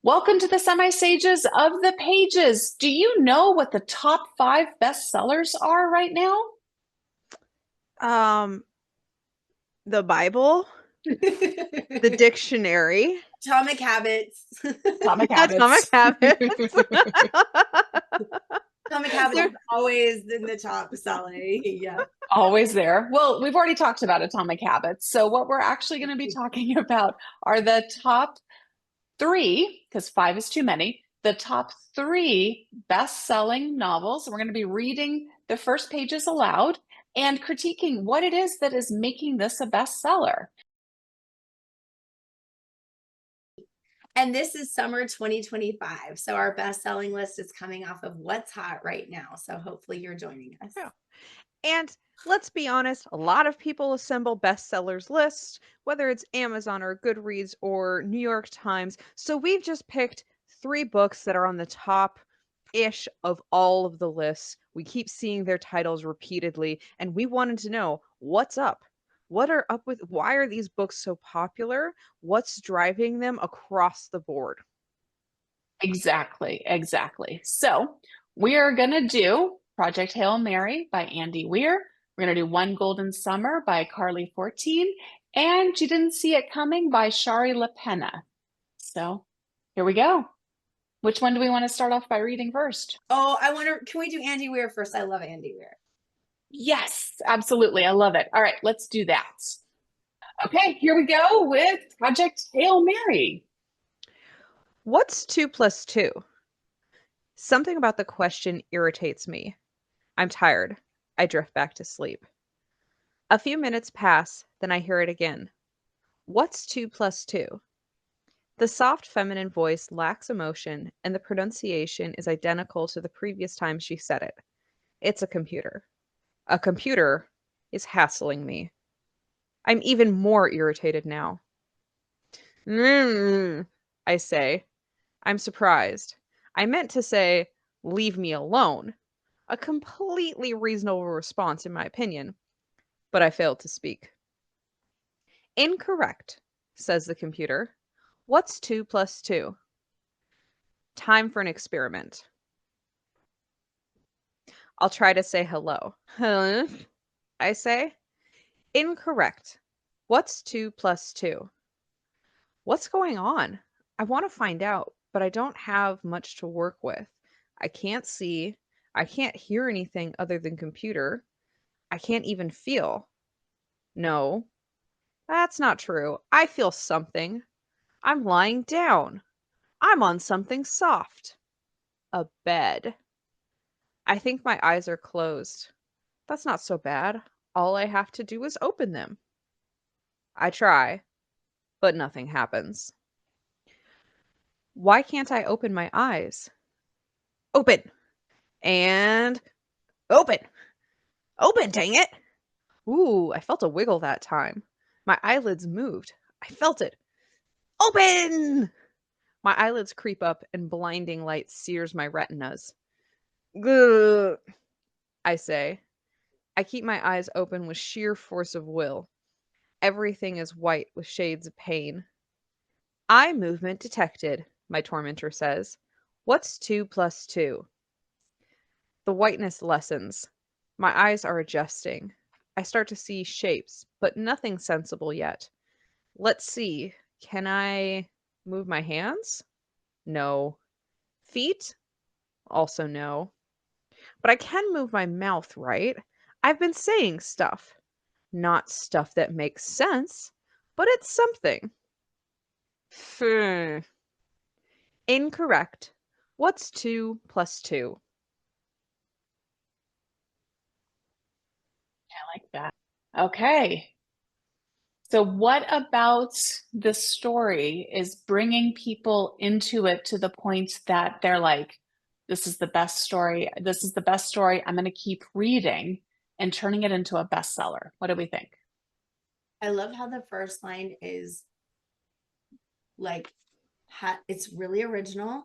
Welcome to the Semi Sages of the Pages. Do you know what the top five bestsellers are right now? Um, the Bible, the dictionary, Atomic Habits. Atomic Atomic Habits. Habits. Atomic Habits There- is always in the top selling. Yeah. Always there. Well, we've already talked about Atomic Habits. So, what we're actually going to be talking about are the top three, because five is too many, the top three best-selling novels. We're going to be reading the first pages aloud and critiquing what it is that is making this a bestseller. And this is summer 2025. So our best selling list is coming off of what's hot right now. So hopefully you're joining us. Yeah. And let's be honest, a lot of people assemble bestsellers lists, whether it's Amazon or Goodreads or New York Times. So we've just picked three books that are on the top ish of all of the lists. We keep seeing their titles repeatedly, and we wanted to know what's up. What are up with why are these books so popular? What's driving them across the board? Exactly. So we are going to do Project Hail Mary by Andy Weir. We're going to do One Golden Summer by Carly 14, and You Didn't See It Coming by Shari LaPena. So here we go. Which one do we want to start off by reading first? Oh, I wonder, can we do Andy Weir first? I love Andy Weir. Yes, absolutely. I love it. All right, let's do that. Okay, here we go with Project Hail Mary. What's 2 plus 2? Something about the question irritates me. I'm tired. I drift back to sleep. A few minutes pass, then I hear it again. What's 2 plus 2? The soft feminine voice lacks emotion, and the pronunciation is identical to the previous time she said it. It's a computer. A computer is hassling me. I'm even more irritated now. Mm, I say. I'm surprised. I meant to say, leave me alone. A completely reasonable response, in my opinion, but I failed to speak. Incorrect, says the computer. What's 2 plus 2? Time for an experiment. I'll try to say hello. Huh? I say. Incorrect. What's 2 plus 2? What's going on? I want to find out, but I don't have much to work with. I can't see. I can't hear anything other than computer. I can't even feel. No, that's not true. I feel something. I'm lying down. I'm on something soft. A bed. I think my eyes are closed. That's not so bad. All I have to do is open them. I try, but nothing happens. Why can't I open my eyes? Open! And open! Open, dang it! Ooh, I felt a wiggle that time. My eyelids moved. I felt it. Open! My eyelids creep up and blinding light sears my retinas. Gah, I say. I keep my eyes open with sheer force of will. Everything is white with shades of pain. Eye movement detected, my tormentor says. What's 2 plus 2? The whiteness lessens. My eyes are adjusting. I start to see shapes, but nothing sensible yet. Let's see. Can I move my hands? No. Feet? Also no. But I can move my mouth, right? I've been saying stuff. Not stuff that makes sense, but it's something. Hmm. Incorrect. What's 2 plus 2? I like that. Okay. So, what about the story is bringing people into it to the point that they're like, this is the best story. This is the best story. I'm going to keep reading and turning it into a bestseller. What do we think? I love how the first line is like, it's really original,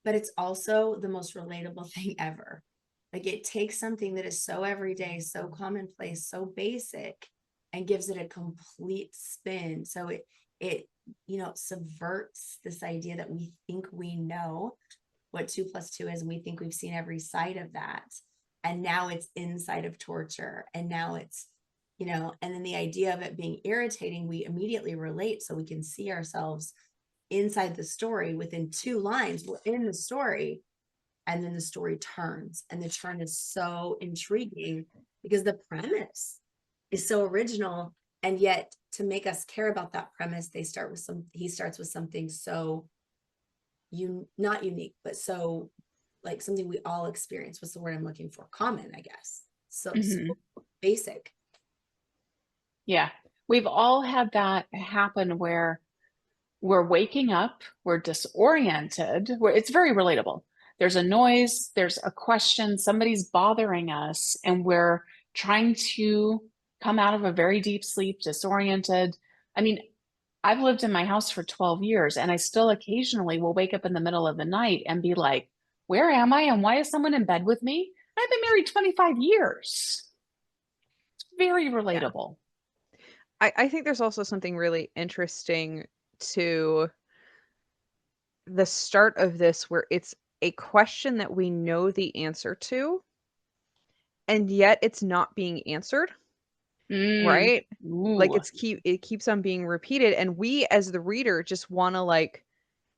but it's also the most relatable thing ever. Like it takes something that is so everyday, so commonplace, so basic, and gives it a complete spin. So it subverts this idea that we think we know what 2 + 2 is, and we think we've seen every side of that. And now it's inside of torture. And now it's, and then the idea of it being irritating, we immediately relate so we can see ourselves inside the story within 2 lines. We're in the story, and then the story turns, and the turn is so intriguing because the premise is so original. And yet, to make us care about that premise, he starts with something so not unique, but so like something we all experience. What's the word I'm looking for? Common, I guess. So basic. Yeah. We've all had that happen where we're waking up, we're disoriented, it's very relatable. There's a noise, there's a question, somebody's bothering us, and we're trying to come out of a very deep sleep, disoriented. I mean, I've lived in my house for 12 years, and I still occasionally will wake up in the middle of the night and be like, where am I? And why is someone in bed with me? I've been married 25 years. It's very relatable. I think there's also something really interesting to the start of this where it's a question that we know the answer to, and yet it's not being answered, right? Like Ooh. it keeps on being repeated, and we as the reader just want to, like,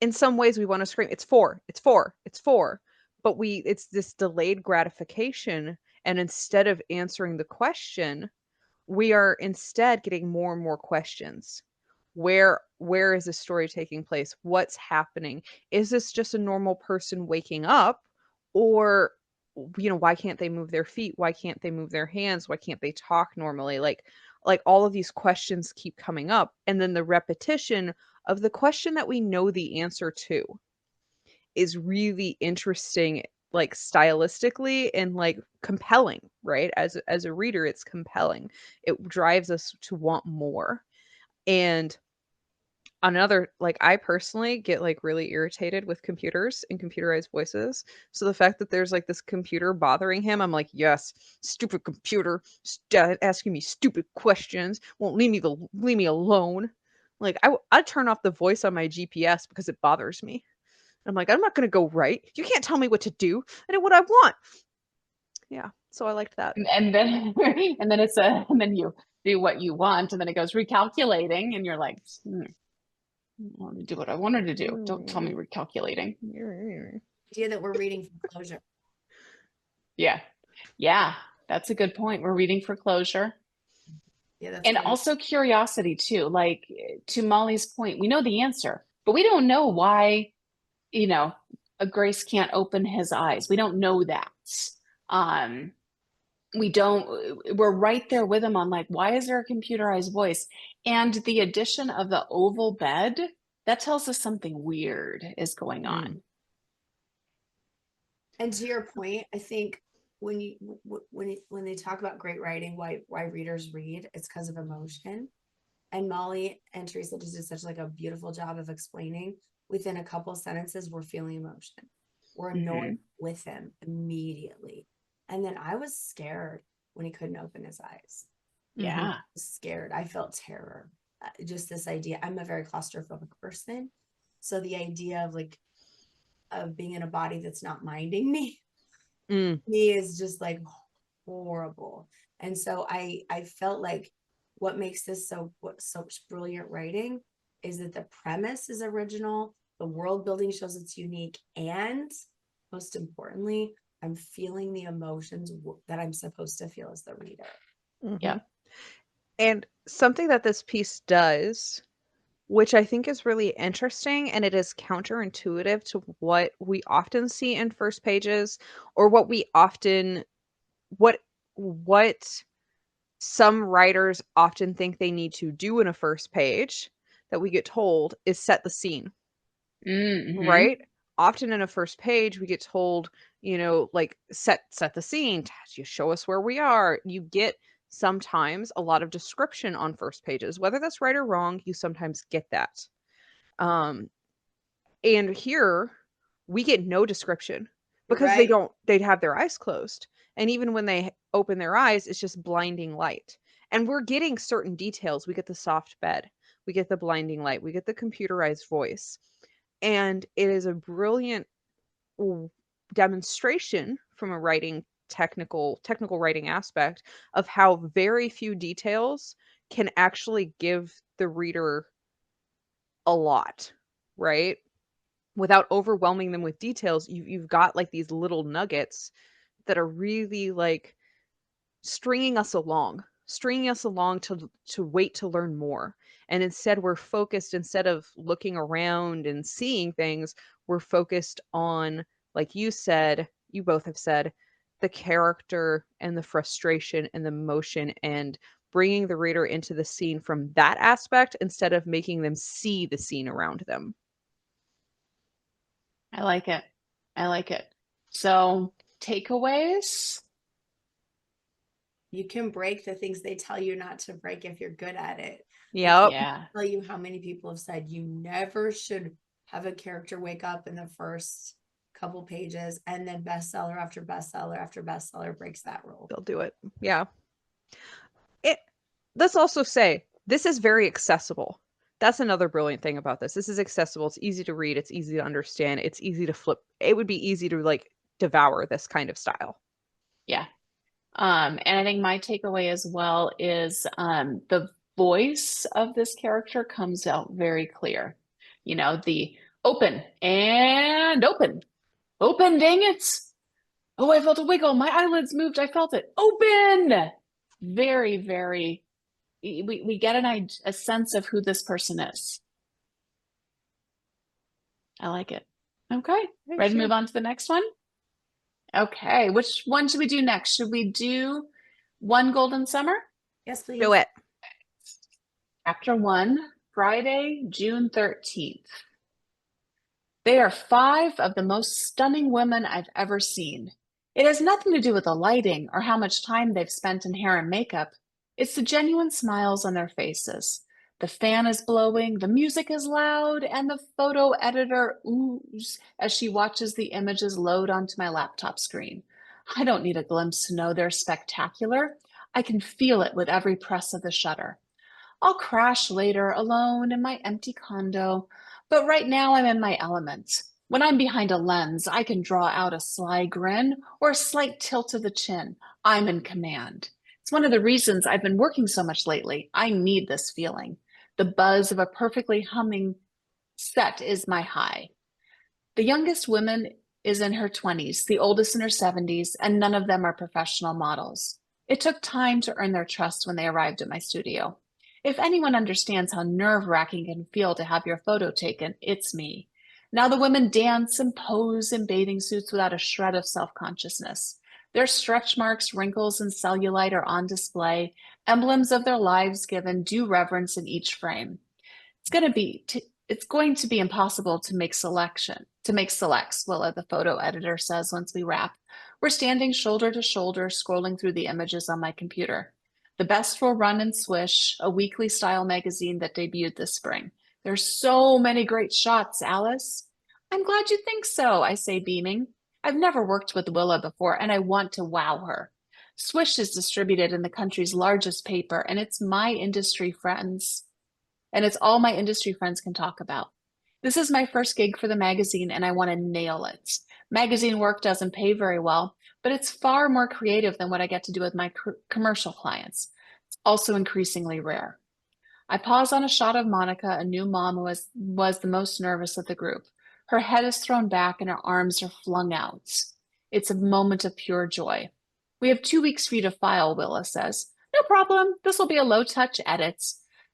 in some ways we want to scream, it's 4, it's 4, it's 4. But it's this delayed gratification, and instead of answering the question, we are instead getting more and more questions. Where is this story taking place? What's happening? Is this just a normal person waking up? Or, why can't they move their feet? Why can't they move their hands? Why can't they talk normally? Like all of these questions keep coming up. And then the repetition of the question that we know the answer to is really interesting, like stylistically and like compelling, right? As a reader, it's compelling. It drives us to want more. And another, like, I personally get like really irritated with computers and computerized voices. So the fact that there's like this computer bothering him, I'm like, yes, stupid computer, asking me stupid questions, won't leave me alone. Like I'd turn off the voice on my GPS because it bothers me. I'm like, I'm not gonna go right. You can't tell me what to do. I do what I want. Yeah. So I liked that. And then and then you do what you want, and then it goes recalculating, and you're like, I want to do what I wanted to do. Don't tell me recalculating. Idea that we're reading for closure. Yeah. Yeah. That's a good point. We're reading for closure. Yeah, that's And good. also curiosity too. Like, to Molly's point, we know the answer, but we don't know why, a Grace can't open his eyes. We don't know that. We're right there with him on, like, why is there a computerized voice? And the addition of the oval bed, that tells us something weird is going on. And to your point, I think when they talk about great writing, why readers read, it's because of emotion. And Molly and Teresa just did such like a beautiful job of explaining within a couple sentences, we're feeling emotion. We're annoyed with him immediately. And then I was scared when he couldn't open his eyes. Yeah. I was scared. I felt terror. Just this idea. I'm a very claustrophobic person. So the idea of being in a body that's not minding me, me is just like horrible. And so I felt like what makes this so brilliant writing is that the premise is original, the world building shows it's unique, and most importantly, I'm feeling the emotions that I'm supposed to feel as the reader. Yeah. And something that this piece does, which I think is really interesting, and it is counterintuitive to what we often see in first pages, or what some writers often think they need to do in a first page, that we get told, is set the scene. Right? Often in a first page, we get told, like, set the scene, you show us where we are. You get sometimes a lot of description on first pages. Whether that's right or wrong, you sometimes get that. And here we get no description because they'd have their eyes closed. And even when they open their eyes, it's just blinding light. And we're getting certain details. We get the soft bed. we get the blinding light, we get the computerized voice. And it is a brilliant demonstration from a technical writing aspect of how very few details can actually give the reader a lot, right? Without overwhelming them with details, you've got like these little nuggets that are really like stringing us along to wait to learn more. And instead we're focused, instead of looking around and seeing things, we're focused on, like you both have said, the character and the frustration and the motion, and bringing the reader into the scene from that aspect instead of making them see the scene around them. I like it. I like it. So, takeaways? You can break the things they tell you not to break if you're good at it. Yep. Yeah. Tell you how many people have said you never should have a character wake up in the first couple pages, and then bestseller after bestseller after bestseller breaks that rule. They'll do it. Yeah. Let's also say this is very accessible. That's another brilliant thing about this. This is accessible. It's easy to read. It's easy to understand. It's easy to flip. It would be easy to like devour this kind of style. Yeah. And I think my takeaway as well is the voice of this character comes out very clear. You know, the open and open. Open, dang it. Oh, I felt a wiggle. My eyelids moved. I felt it. Open. Very, very, we get a sense of who this person is. I like it. Okay. Ready to move on to the next one? Okay. Which one should we do next? Should we do One Golden Summer? Yes, please. Do it. Chapter 1, Friday, June 13th. They are 5 of the most stunning women I've ever seen. It has nothing to do with the lighting or how much time they've spent in hair and makeup. It's the genuine smiles on their faces. The fan is blowing, the music is loud, and the photo editor oohs as she watches the images load onto my laptop screen. I don't need a glimpse to know they're spectacular. I can feel it with every press of the shutter. I'll crash later alone in my empty condo, but right now I'm in my element. When I'm behind a lens, I can draw out a sly grin or a slight tilt of the chin. I'm in command. It's one of the reasons I've been working so much lately. I need this feeling. The buzz of a perfectly humming set is my high. The youngest woman is in her 20s, the oldest in her 70s, and none of them are professional models. It took time to earn their trust when they arrived at my studio. If anyone understands how nerve-wracking it can feel to have your photo taken, it's me. Now the women dance and pose in bathing suits without a shred of self-consciousness. Their stretch marks, wrinkles, and cellulite are on display, emblems of their lives given due reverence in each frame. It's going to be impossible to make selects, Willa, the photo editor says once we wrap. We're standing shoulder to shoulder, scrolling through the images on my computer. The best will run in Swish, a weekly style magazine that debuted this spring. There's so many great shots, Alice. I'm glad you think so, I say, beaming. I've never worked with Willa before, and I want to wow her. Swish is distributed in the country's largest paper, and it's all my industry friends can talk about. This is my first gig for the magazine, and I want to nail it. Magazine work doesn't pay very well, but it's far more creative than what I get to do with my commercial clients. It's also increasingly rare. I pause on a shot of Monica, a new mom who was the most nervous of the group. Her head is thrown back and her arms are flung out. It's a moment of pure joy. We have 2 weeks for you to file, Willa says. No problem. This will be a low-touch edit.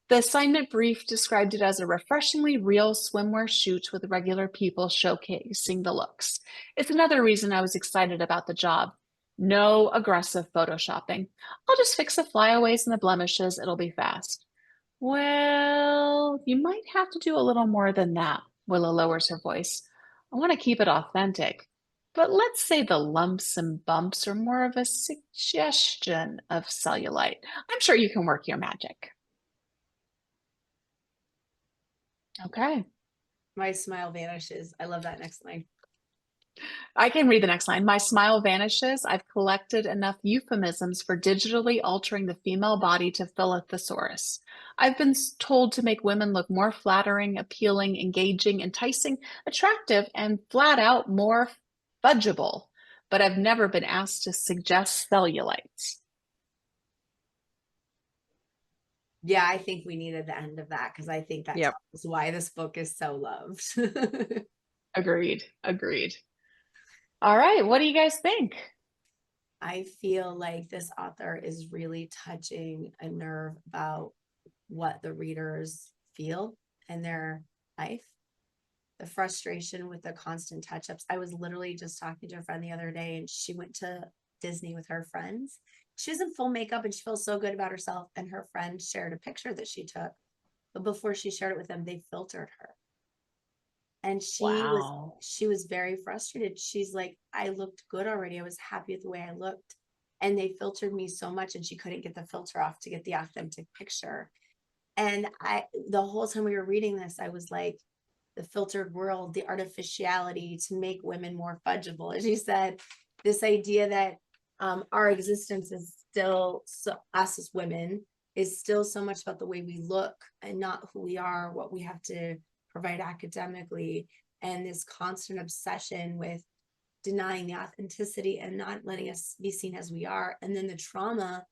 The assignment brief described it as a refreshingly real swimwear shoot with regular people showcasing the looks. It's another reason I was excited about the job. No aggressive photoshopping. I'll just fix the flyaways and the blemishes. It'll be fast. Well, you might have to do a little more than that. Willa lowers her voice. I want to keep it authentic. But let's say the lumps and bumps are more of a suggestion of cellulite. I'm sure you can work your magic. Okay. My smile vanishes. I love that next line. I can read the next line. My smile vanishes. I've collected enough euphemisms for digitally altering the female body to fill a thesaurus. I've been told to make women look more flattering, appealing, engaging, enticing, attractive, and flat out more fudgeable, but I've never been asked to suggest cellulites. Yeah, I think we needed the end of that because I think that Yep. tells us why this book is so loved. Agreed. Agreed. All right. What do you guys think? I feel like this author is really touching a nerve about what the readers feel in their life. The frustration with the constant touch ups. I was literally just talking to a friend the other day, and she went to Disney with her friends. She was in full makeup and she feels so good about herself. And her friend shared a picture that she took. But before she shared it with them, they filtered her. And Wow. she was very frustrated. She's like, I looked good already. I was happy with the way I looked. And they filtered me so much, and she couldn't get the filter off to get the authentic picture. And the whole time we were reading this, I was like, the filtered world, the artificiality to make women more fudgeable. As you said, this idea that our existence is still, so us as women, is still so much about the way we look and not who we are, what we have to provide academically, and this constant obsession with denying the authenticity and not letting us be seen as we are. And then the trauma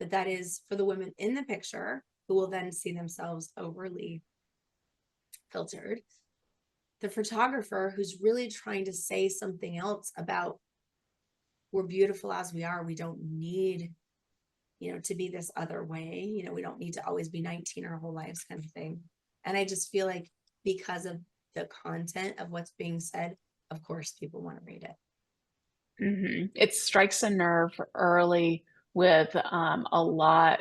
that is for the women in the picture, who will then see themselves overly filtered. The photographer who's really trying to say something else about we're beautiful as we are. We don't need, to be this other way. We don't need to always be 19 our whole lives, kind of thing. And I just feel like because of the content of what's being said, of course, people want to read it. It strikes a nerve early with a lot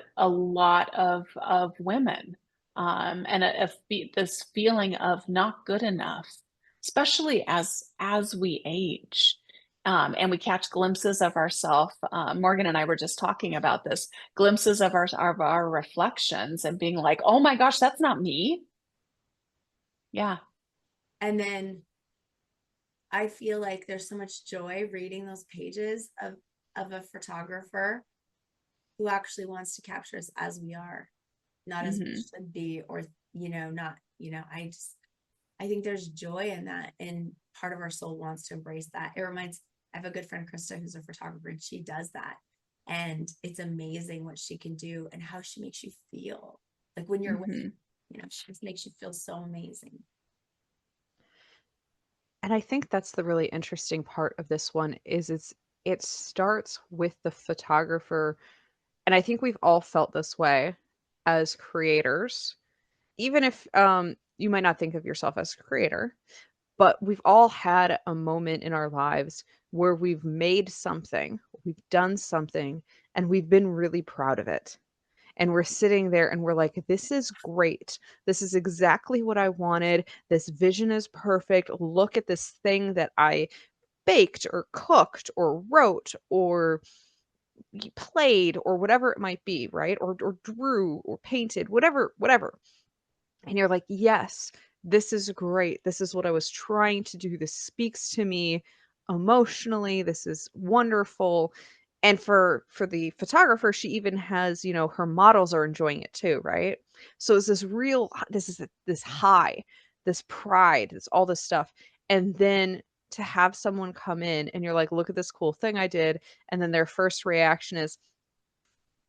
of women, and this feeling of not good enough, especially as we age, and we catch glimpses of ourselves. Morgan and I were just talking about this, glimpses of our reflections, and being like, "Oh my gosh, that's not me." Yeah. And then I feel like there's so much joy reading those pages of a photographer who actually wants to capture us as we are, not as we should be, or not, I think there's joy in that, and part of our soul wants to embrace that. I have a good friend, Krista, who's a photographer, and she does that, and it's amazing what she can do and how she makes you feel. Like when you're with, she just makes you feel so amazing. And I think that's the really interesting part of this one is it starts with the photographer, and I think we've all felt this way as creators. Even if you might not think of yourself as a creator, but we've all had a moment in our lives where we've made something, we've done something, and we've been really proud of it. And we're sitting there and we're like, this is great. This is exactly what I wanted. This vision is perfect. Look at this thing that I baked or cooked or wrote or played or whatever it might be, right? Or drew or painted, whatever. And you're like, yes, this is great. This is what I was trying to do. This speaks to me emotionally. This is wonderful. And for the photographer, she even has, her models are enjoying it too, right? So it's this high, this pride, this all this stuff. And then to have someone come in and you're like, look at this cool thing I did. And then their first reaction is,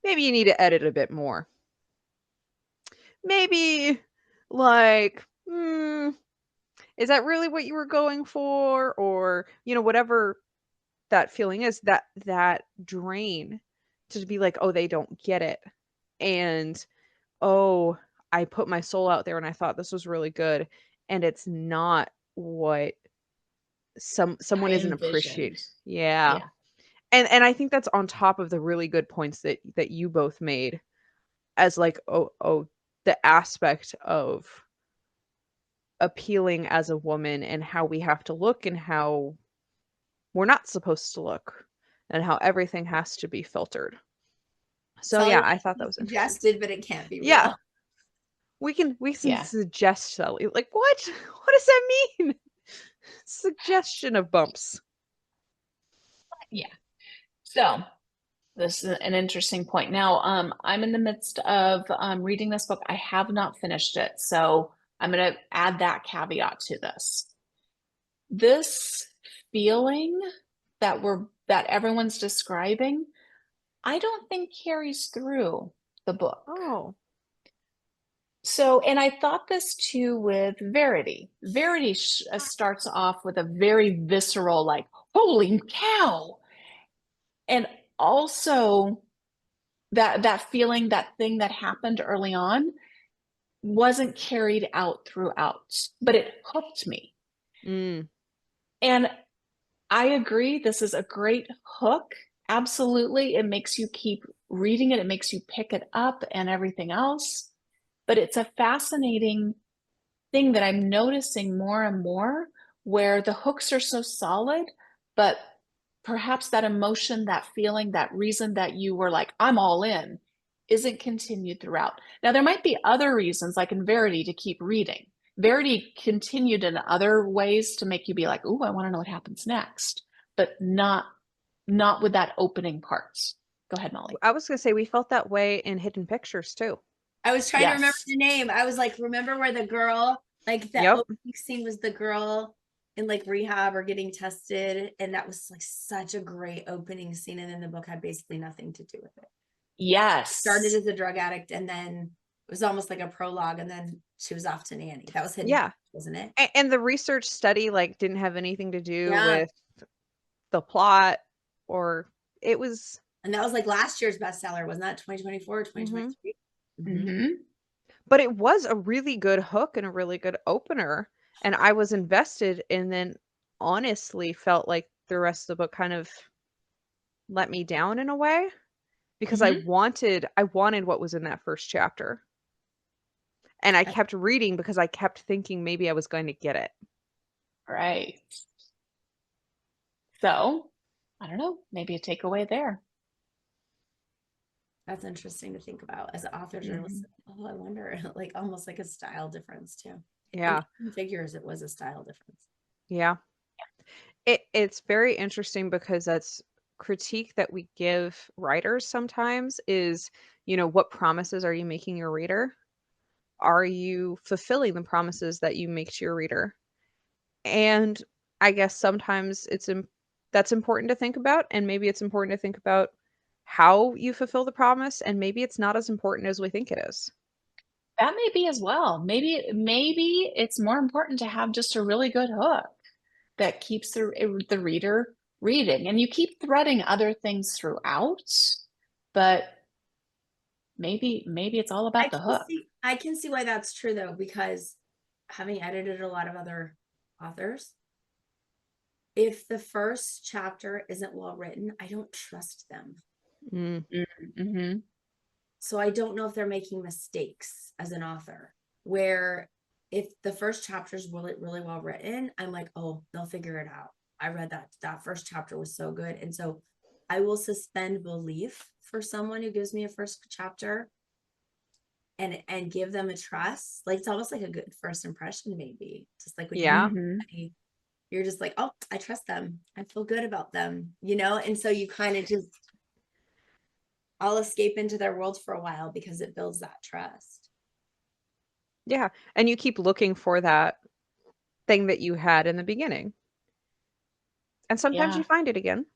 maybe you need to edit a bit more. Maybe like, is that really what you were going for? Or, whatever that feeling is, that drain to be like, oh, they don't get it. And, oh, I put my soul out there and I thought this was really good. And it's not what I someone isn't appreciating. envisioned. Yeah. Yeah. And I think that's on top of the really good points that you both made as like, oh, the aspect of appealing as a woman and how we have to look and how we're not supposed to look and how everything has to be filtered. So Cellulite yeah, I thought that was interesting. suggested, but it can't be Yeah. real. We can Yeah. suggest cellulite. Like what? What does that mean? Suggestion of bumps. Yeah. So this is an interesting point. Now, I'm in the midst of reading this book. I have not finished it, so I'm going to add that caveat to this. This feeling that everyone's describing, I don't think carries through the book. Oh. So, and I thought this too with Verity. Verity starts off with a very visceral, like, holy cow. And also that feeling, that thing that happened early on wasn't carried out throughout, but it hooked me. Mm. And I agree, this is a great hook. Absolutely. It makes you keep reading it, it makes you pick it up and everything else. But it's a fascinating thing that I'm noticing more and more where the hooks are so solid, but perhaps that emotion, that feeling, that reason that you were like, I'm all in, isn't continued throughout. Now, there might be other reasons, like in Verity, to keep reading. Verity continued in other ways to make you be like, ooh, I want to know what happens next, but not with that opening parts. Go ahead, Molly. I was going to say we felt that way in Hidden Pictures too. I was trying to remember Yes. the name. I was like, remember where the girl, like that Yep. opening scene was the girl in like rehab or getting tested. And that was like such a great opening scene. And then the book had basically nothing to do with it. Yes. Started as a drug addict and then it was almost like a prologue and then she was off to nanny. That was Hidden Yeah. Pictures, wasn't it? And the research study like didn't have anything to do Yeah. with the plot, or it was. And that was like last year's bestseller, wasn't that 2024, 2023? Mm-hmm. But it was a really good hook and a really good opener. And I was invested, and then honestly felt like the rest of the book kind of let me down in a way because I wanted what was in that first chapter. And I kept reading because I kept thinking maybe I was going to get it. Right. So, I don't know, maybe a takeaway there. That's interesting to think about as authors are listening. Oh, I wonder, like almost like a style difference too. Yeah. And figures it was a style difference. Yeah. It's very interesting because that's critique that we give writers sometimes is, what promises are you making your reader? Are you fulfilling the promises that you make to your reader? And I guess sometimes that's important to think about, and maybe it's important to think about how you fulfill the promise, and maybe it's not as important as we think it is. That may be as well. Maybe it's more important to have just a really good hook that keeps the reader reading, and you keep threading other things throughout, but maybe it's all about the hook. I can see why that's true though, because having edited a lot of other authors, if the first chapter isn't well written, I don't trust them. Mm-hmm. So I don't know if they're making mistakes as an author, where if the first chapter is really, really well written, I'm like, oh, they'll figure it out. I read that first chapter was so good. And so I will suspend belief for someone who gives me a first chapter and give them a trust. Like it's almost like a good first impression, maybe. Just like when you're just like, oh, I trust them. I feel good about them, And so you kind of just, I'll escape into their world for a while because it builds that trust. Yeah. And you keep looking for that thing that you had in the beginning. And sometimes you find it again.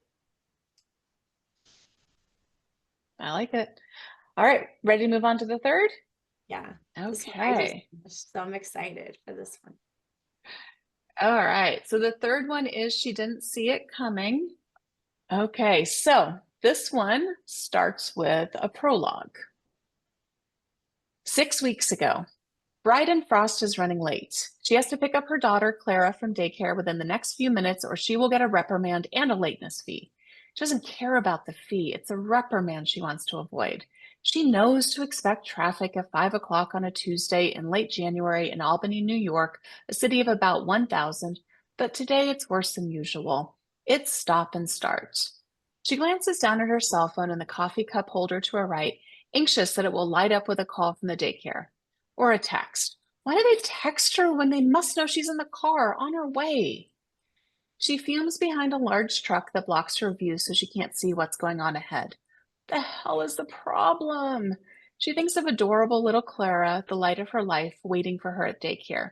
I like it. All right. Ready to move on to the third? Yeah. Okay. So I'm excited for this one. All right. So the third one is She Didn't See It Coming. Okay. So this one starts with a prologue. 6 weeks ago, Bryden Frost is running late. She has to pick up her daughter, Clara, from daycare within the next few minutes, or she will get a reprimand and a lateness fee. She doesn't care about the fee. It's a reprimand she wants to avoid. She knows to expect traffic at 5 o'clock on a Tuesday in late January in Albany, New York, a city of about 1,000, but today it's worse than usual. It's stop and start. She glances down at her cell phone in the coffee cup holder to her right, anxious that it will light up with a call from the daycare. Or a text. Why do they text her when they must know she's in the car on her way? She fumes behind a large truck that blocks her view so she can't see what's going on ahead. The hell is the problem? She thinks of adorable little Clara, the light of her life, waiting for her at daycare.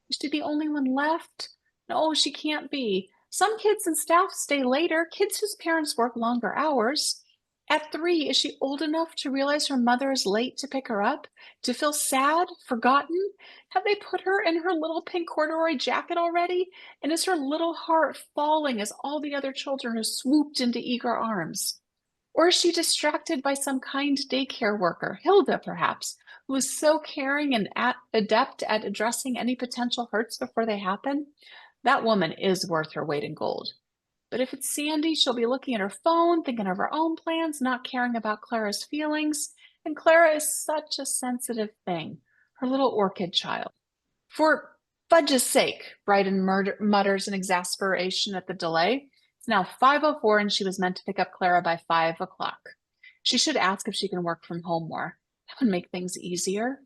Is she the only one left? No, she can't be. Some kids and staff stay later, kids whose parents work longer hours. At 3, is she old enough to realize her mother is late to pick her up? To feel sad, forgotten? Have they put her in her little pink corduroy jacket already? And is her little heart falling as all the other children are swooped into eager arms? Or is she distracted by some kind daycare worker, Hilda perhaps, who is so caring and adept at addressing any potential hurts before they happen? That woman is worth her weight in gold. But if it's Sandy, she'll be looking at her phone, thinking of her own plans, not caring about Clara's feelings. And Clara is such a sensitive thing, her little orchid child. For fudge's sake, Bryden mutters in exasperation at the delay. It's now 5:04 and she was meant to pick up Clara by 5 o'clock. She should ask if she can work from home more. That would make things easier.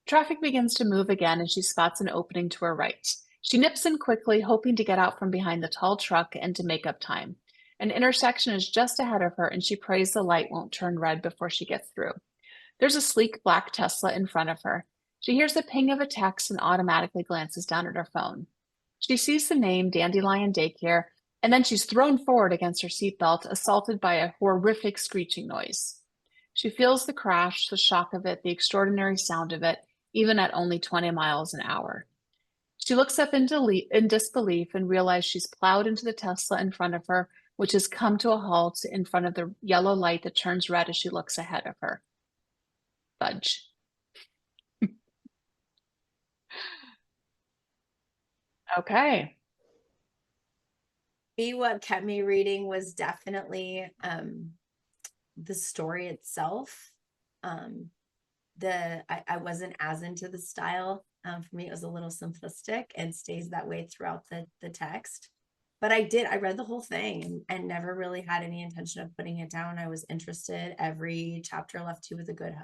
Traffic begins to move again and she spots an opening to her right. She nips in quickly, hoping to get out from behind the tall truck and to make up time. An intersection is just ahead of her and she prays the light won't turn red before she gets through. There's a sleek black Tesla in front of her. She hears the ping of a text and automatically glances down at her phone. She sees the name Dandelion Daycare, and then she's thrown forward against her seatbelt, assaulted by a horrific screeching noise. She feels the crash, the shock of it, the extraordinary sound of it, even at only 20 miles an hour. She looks up in disbelief and realizes she's plowed into the Tesla in front of her, which has come to a halt in front of the yellow light that turns red as she looks ahead of her. Fudge. Okay. What kept me reading was definitely the story itself. I wasn't as into the style. For me, it was a little simplistic and stays that way throughout the text. But I read the whole thing and never really had any intention of putting it down. I was interested. Every chapter left you with a good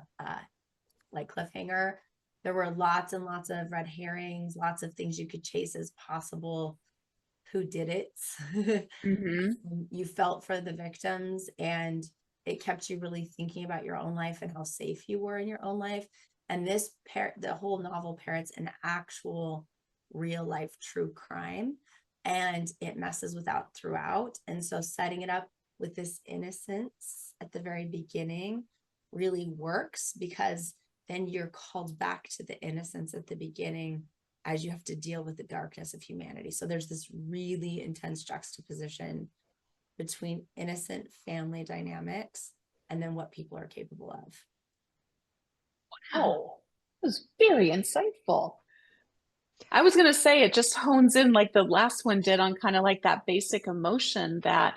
like cliffhanger. There were lots and lots of red herrings, lots of things you could chase as possible who did it. Mm-hmm. You felt for the victims and it kept you really thinking about your own life and how safe you were in your own life. And the whole novel parrots an actual real life true crime, and it messes with that throughout. And so setting it up with this innocence at the very beginning really works, because then you're called back to the innocence at the beginning as you have to deal with the darkness of humanity. So there's this really intense juxtaposition between innocent family dynamics and then what people are capable of. Wow, that was very insightful. I was going to say it just hones in like the last one did on kind of like that basic emotion that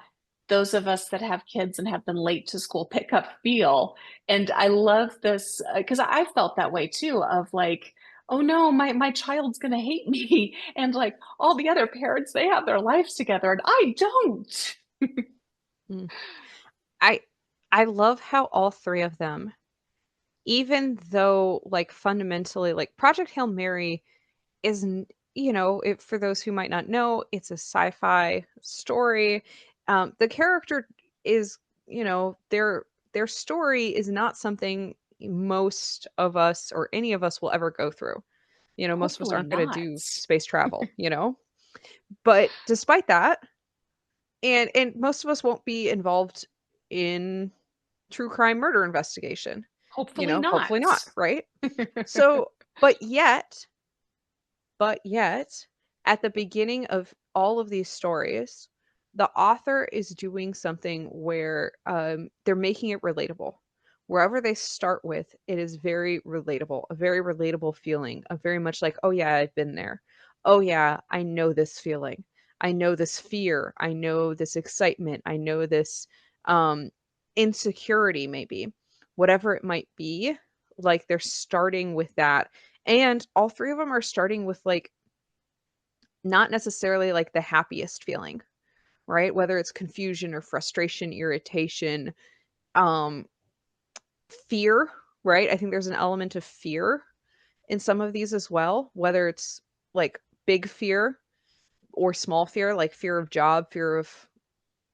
those of us that have kids and have been late to school pickup feel. And I love this because I felt that way too, of like, oh no, my child's going to hate me. And like all the other parents, they have their lives together and I don't. I love how all three of them, even though like fundamentally like Project Hail Mary is, for those who might not know, it's a sci-fi story. The character is, their story is not something most of us or any of us will ever go through. Most of us Hopefully aren't going to do not. space travel, But despite that, and most of us won't be involved in true crime murder investigation. Hopefully not. Hopefully not, right? So, but yet, at the beginning of all of these stories, the author is doing something where they're making it relatable. Wherever they start with, it is very relatable, a very relatable feeling, a very much like, oh yeah, I've been there. Oh yeah, I know this feeling. I know this fear. I know this excitement. I know this insecurity, maybe, whatever it might be. Like they're starting with that. And all three of them are starting with like not necessarily like the happiest feeling, right? Whether it's confusion or frustration, irritation, um, fear, right? I think there's an element of fear in some of these as well, whether it's like big fear, or small fear, like fear of job, fear of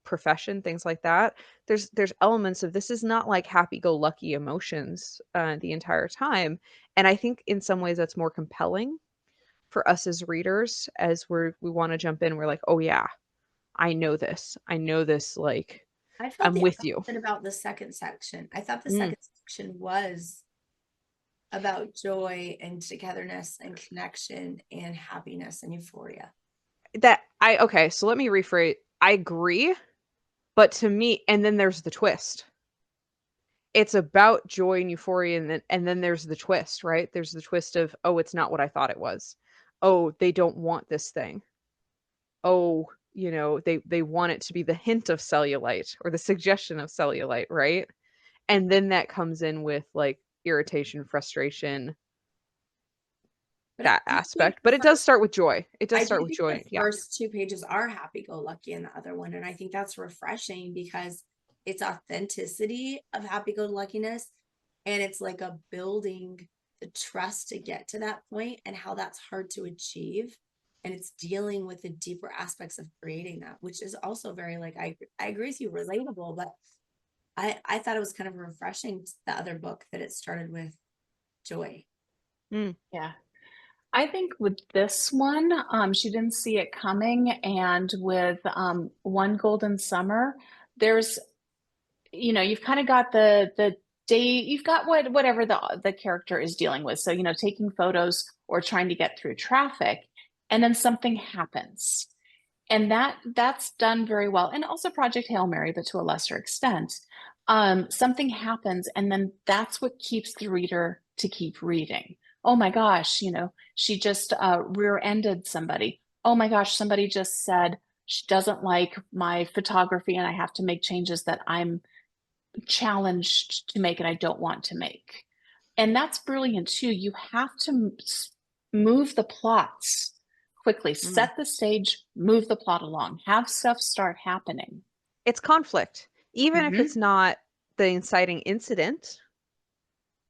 profession, things like that. There's elements of this is not like happy-go-lucky emotions the entire time. And I think in some ways that's more compelling for us as readers as we want to jump in. We're like, oh yeah, I know this. I know this, like I felt I'm the with you. opposite about the second section. I thought the Mm. second section was about joy and togetherness and connection and happiness and euphoria. Okay, so let me rephrase. I agree, but to me, and then there's the twist. It's about joy and euphoria, and then there's the twist, right? There's the twist of, oh, it's not what I thought it was. Oh, they don't want this thing. Oh, they want it to be the hint of cellulite or the suggestion of cellulite, right? And then that comes in with like irritation, frustration, But that I think aspect. But it does start with joy. It does I start do with think joy. the Yeah. first two pages are happy-go-lucky and the other one, and I think that's refreshing because it's authenticity of happy-go-luckiness, and it's like a building the trust to get to that point and how that's hard to achieve, and it's dealing with the deeper aspects of creating that, which is also very like I agree with you, relatable, but I thought it was kind of refreshing the other book that it started with joy. Yeah. I think with this one, she didn't see it coming. And with One Golden Summer, there's, you've kind of got the day, you've got whatever the character is dealing with. So, taking photos or trying to get through traffic, and then something happens. And that's done very well. And also Project Hail Mary, but to a lesser extent. Something happens, and then that's what keeps the reader to keep reading. Oh my gosh, she just rear-ended somebody. Oh my gosh, somebody just said she doesn't like my photography and I have to make changes that I'm challenged to make and I don't want to make. And that's brilliant too. You have to move the plots quickly, set the stage, move the plot along, have stuff start happening. It's conflict. Even if it's not the inciting incident,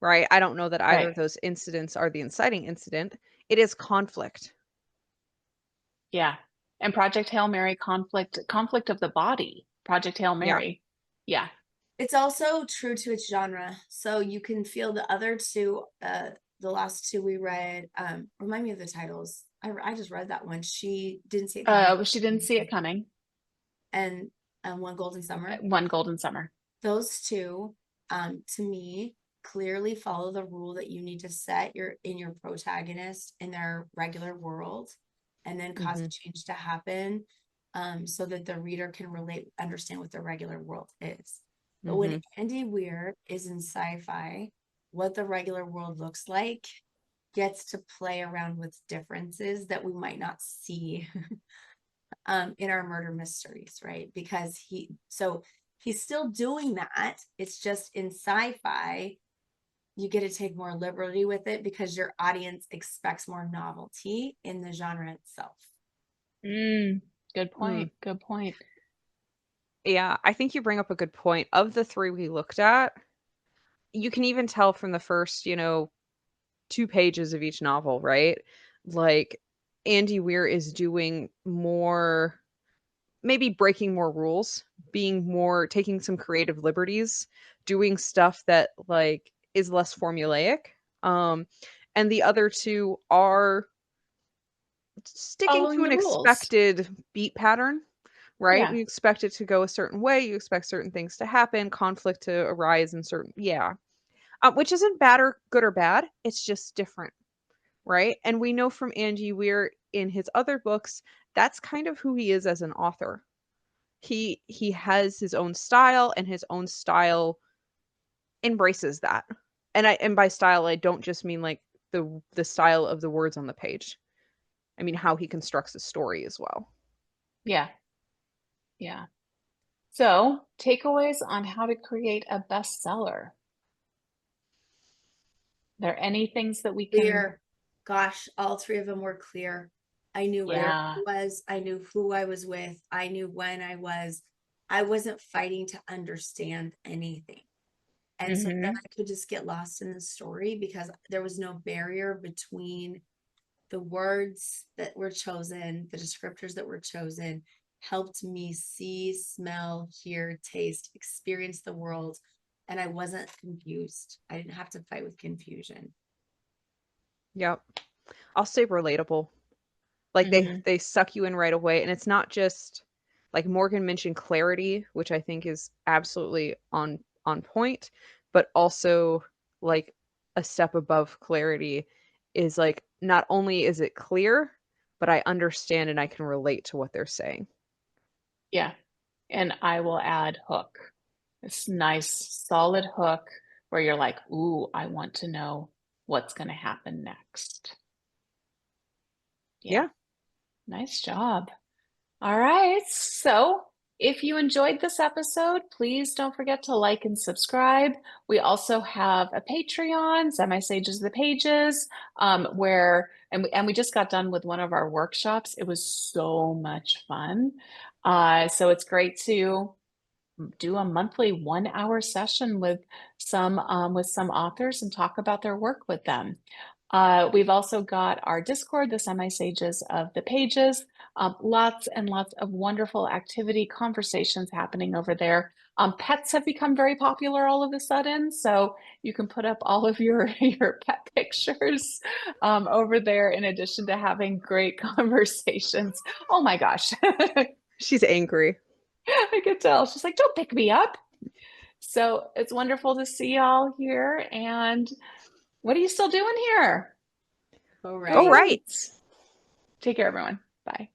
right? I don't know that either Right. of those incidents are the inciting incident. It is conflict. Yeah. And Project Hail Mary, conflict of the body. Project Hail Mary. Yeah. It's also true to its genre. So you can feel the other two, the last two we read, remind me of the titles. I just read that one. She didn't see it coming. She didn't see it coming. And One Golden Summer. One Golden Summer. Those two, to me, clearly follow the rule that you need to set your protagonist in their regular world and then cause a change to happen, so that the reader can understand what their regular world is. But when Andy Weir is in sci-fi, what the regular world looks like gets to play around with differences that we might not see in our murder mysteries, right? Because he's still doing that. It's just in sci-fi, you get to take more liberty with it because your audience expects more novelty in the genre itself. Good point. Good point. Yeah, I think you bring up a good point. Of the three we looked at, you can even tell from the first, 2 pages of each novel, right? Like Andy Weir is doing more, maybe breaking more rules, taking some creative liberties, doing stuff that like is less formulaic. And the other two are sticking Following to an the rules. expected beat pattern, right? Yeah. You expect it to go a certain way, you expect certain things to happen, conflict to arise in certain, which isn't bad or good or bad. It's just different, right? And we know from Andy Weir in his other books, that's kind of who he is as an author. He has his own style, and his own style embraces that. And by style, I don't just mean like the style of the words on the page. I mean how he constructs a story as well. Yeah. Yeah. So, takeaways on how to create a bestseller. There any things that we can Clear. Gosh, all three of them were clear. I knew where I was. I knew who I was with. I knew when I was. I wasn't fighting to understand anything. And so then I could just get lost in the story because there was no barrier between the words that were chosen, the descriptors that were chosen, helped me see, smell, hear, taste, experience the world. And I wasn't confused. I didn't have to fight with confusion. Yep. I'll say relatable. Like Mhm. they suck you in right away. And it's not just like Morgan mentioned clarity, which I think is absolutely on point, but also like a step above clarity is like not only is it clear, but I understand and I can relate to what they're saying. Yeah. And I will add hook. This nice solid hook where you're like, ooh, I want to know what's going to happen next. Yeah. Yeah. Nice job. All right. So if you enjoyed this episode, please don't forget to like and subscribe. We also have a Patreon, Semi Sages the Pages, where and we just got done with one of our workshops. It was so much fun. So it's great to do a monthly 1 hour session with some authors and talk about their work with them. We've also got our Discord, the Semi Sages of the Pages. Lots and lots of wonderful activity conversations happening over there. Pets have become very popular all of a sudden, so you can put up all of your pet pictures over there in addition to having great conversations. Oh my gosh. She's angry. I could tell. She's like, don't pick me up. So it's wonderful to see y'all here. And what are you still doing here? All All right. right. Take care, everyone. Bye.